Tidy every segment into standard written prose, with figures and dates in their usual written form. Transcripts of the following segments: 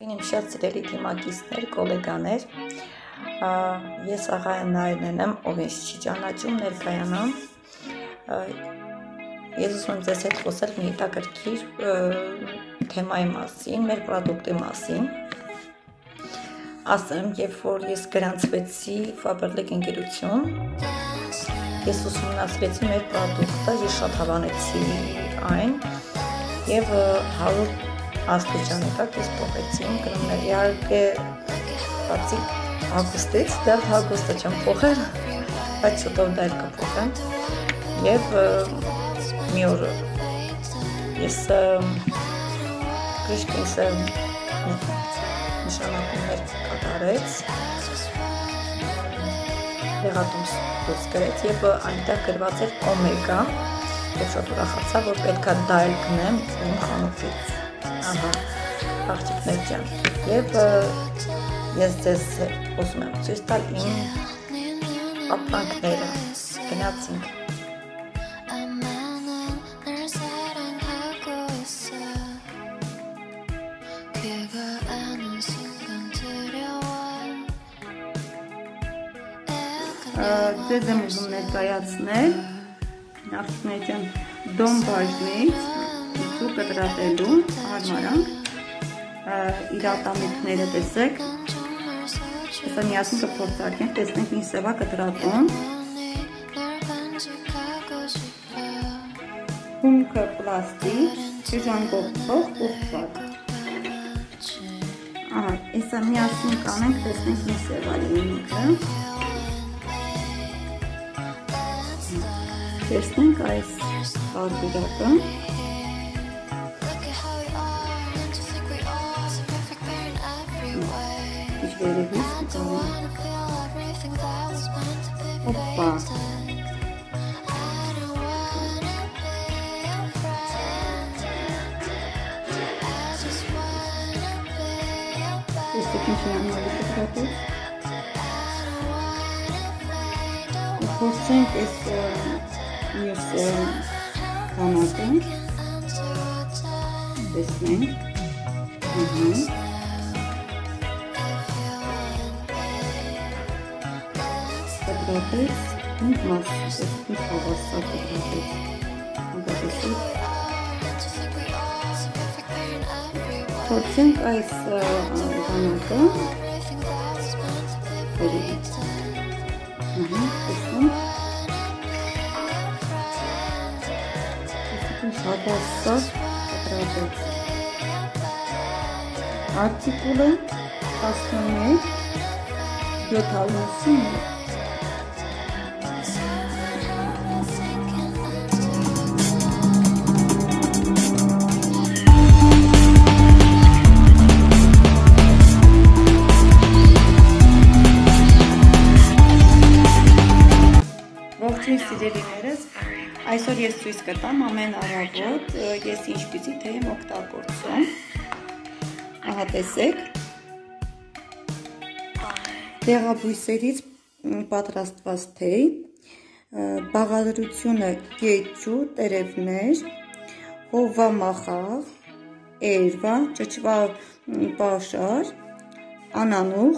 Իմ շատ սիրելի դիմագիստներ, գոլեգաներ, ես աղային Նարինեն եմ, ով ինձ չի ճանաչում, ներկայանամ։ Ես ուզում եմ ձեզ հետ խոսել մի հետաքրքիր թեմայի մասին, մեր պրոդուկտի մասին։ Ասեմ, երբ որ ես գրանցվեցի Faberlic ընկերություն, ես ուսումնասիրեցի մեր պրոդուկտը, ես շատ հավանեցի այն եւ 100 աստիճանի տակ ես փոխեցի գնումներ, իհարկե բացի ավգուստից, դեռ հագուստը չեմ փոխել, բայց շուտով դա էլ կփոխեմ եւ մի օր ես Քրիշկինսը նշանակումներ կատարեց, դեղատոմս դուրս գրեց եւ այնտեղ գրված էր օմեգա, եւ շատ ուրախացա, որ պետքա դա էլ գնեմ իմ խանութից։ Ահա, աղջիկներ ջան, եւ ես ձեզ ուզում եմ ցույց տալ իմ ապրանքները, գնացինք։ Ձեզ եմ ուզում ներկայացնել աղջիկներ ջան դոմ բաժնից ու կտրատելու հարմարանք, իր ատամիկները տեսեք, հեսա միասին կփորձարկենք, տեսնենք ինչ սևա կտրատում, հումքը պլաստիկ, շժանգողցող ուղղված, հեսա միասին կանենք, տեսնենք ինչ սևա ինքը, տեսնենք այս արդուրակը, Опа. Este continuăm lucrătul. Forțăm este canatul. Desmen. Կտրատեց, ինք մաս, ինք հավասար կտրատեց, անգատեսիք, թորցենք այս գանակը, վերիվից, տեսնենք, ինք հավասար կտրատեց, արտիկուլը 11, 750, Սիրելիներս, այսօր ես ցույց կտամ ամեն առավոտ ես ինչպիսի թեյ եմ օգտագործում, ահա տեսեք, դեղաբույսերից պատրաստված թեյ, բաղադրությունը կեչու, տերևներ, հովվամախաղ, էրվա, ճչվա պաշար, անանուղ,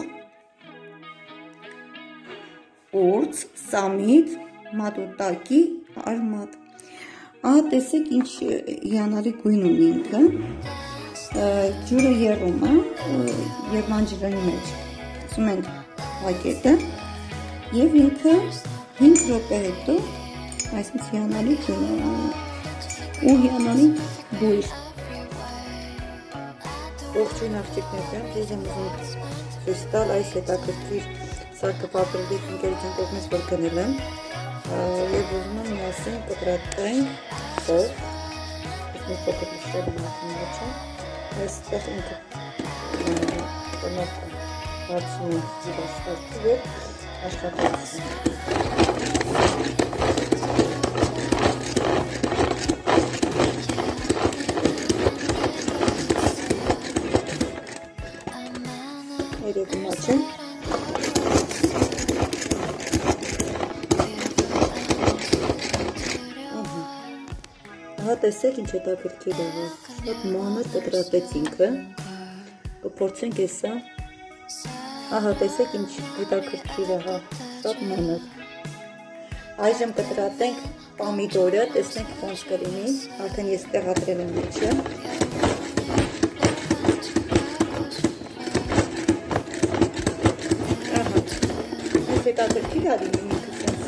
ուրց, սամիտ, մատուտակի արմատ, ահա տեսեք ինչ հիանալի գույն ունի ինքը, ջուրը եռում է երմանջրանի մեջ, ասում ենք պակետը և ինքը 5 րոպե հետո այսպես հիանալի գույն է ու հիանալի բույր։ Ողջույն աղջիկներ, ես եմ ուզում ցույց տալ այս հետաքրքիր Faberlic ընկերության կողմից որ գնել եմ եւ ուզում եմ միասին կտրատենք փող, մի փոքր նշել մատնոջը, այստեղ ինքը տնոկը բացում ենք իր աշխատի եւ աշխատացնենք։ Երևի մաչեն Ահա տեսեք ինչ հետաքրքիր է, շատ մանր կտրատեց ինքը, կփորձենք էսա։ Ահա տեսեք ինչ հետաքրքիր է, հա, շատ մանր։ Այժմ կտրատենք պամիդորը, տեսնենք ոնց կլինի, արդեն ես տեղադրել եմ մեջը։ Ահա, այս հետաքրքիր է լինի ինքը սենց։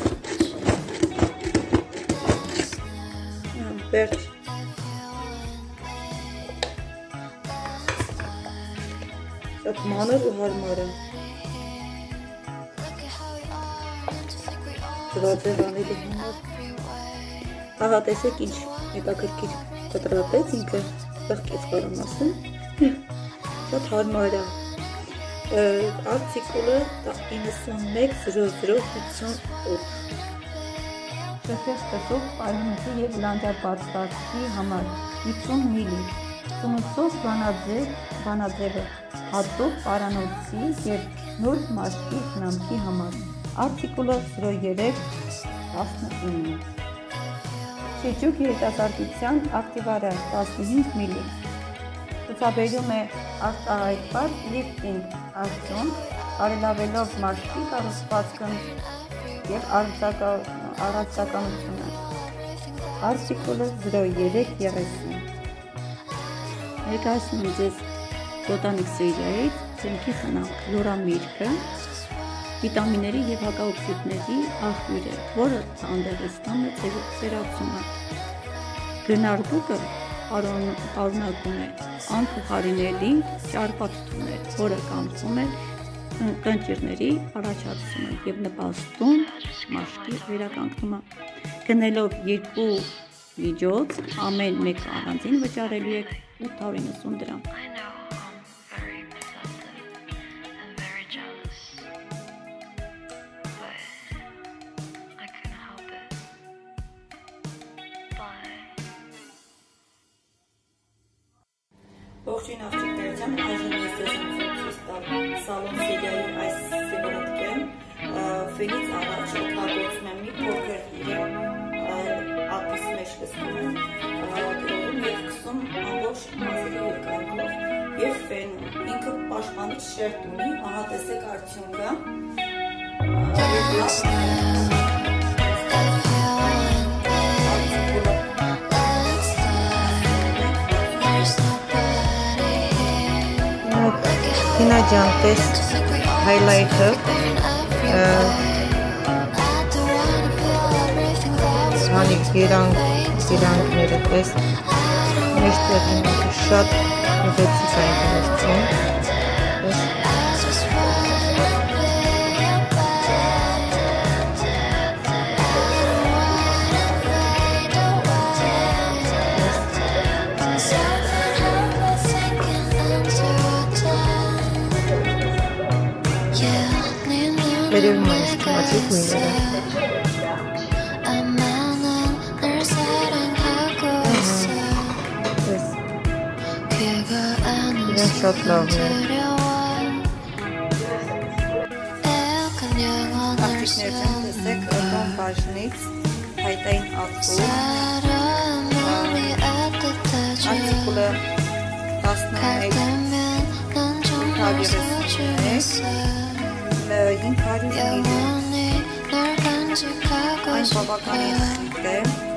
Վերջ։ Շատ մանր ու հարմար է։ Ձվածեղ անելի համար։ Ահա տեսեք ինչ հետաքրքիր կտրատեց ինքը, պղկեց կարամ ասեմ։ Շատ հարմար է։ Արտիկուլը 910058։ Շեֆեր սկսող պարմունքի և լանդապարստացի համար 50 միլի։ Սնուցով բանաձևը հատող պարանոցի և նոր մաշկի խնամքի համար։ Արտիկուլը 0319։ Շեջուկ երիտասարդության ակտիվարը 15 միլի։ Ցուցաբերում է արտահայտված լիֆտինգ ակցիոն, բարելավելով մաշկի կառուցվածքն և առողջականությունը։ Արտիկուլը 0330։ Ներկայացնում եմ ձեզ բոտանիկ սերիայից ձենքի խնամք լորամիրգը, վիտամինների և հակաօքսիդների աղբյուր է, որը հանդերձնում է ծերացումը։ Գնարդուկը պարունակում է անփոխարինելի ճարպաթթուներ, որը կանխում է կնճիռների առաջացումը և նպաստում մաշկի վերականգնումը։ Գնելով 2 միջոց ամեն մեկը առանձին վճարելու եք 890 դրամ։ Ողջույն աղջիկներիցան, այժմ ես ձեզ ցույց տալ սալոն սերիայի այս սևորոտկեն, ֆենից առաջ օգտագործում եմ մի փոքր իրեն ափիս մեջ լցնում եմ դրողում և քսում ամբողջ մազերի երկայնքով և ֆենում, ինքը պաշտպանիչ շերտ ունի, ահա տեսեք արդյունքը Tina ջան, տես հայլայթը հանի գերանքները տես մեջտեղին շատ ուղեցիկ այն կներծում Վերևում այս թմաճի գույները իրեն շատ լավն է աղջիկներն տեսեք տոն բաժնից հայտային ատվով արտիկուլը 11 500 միլի այն բավական է խիտ է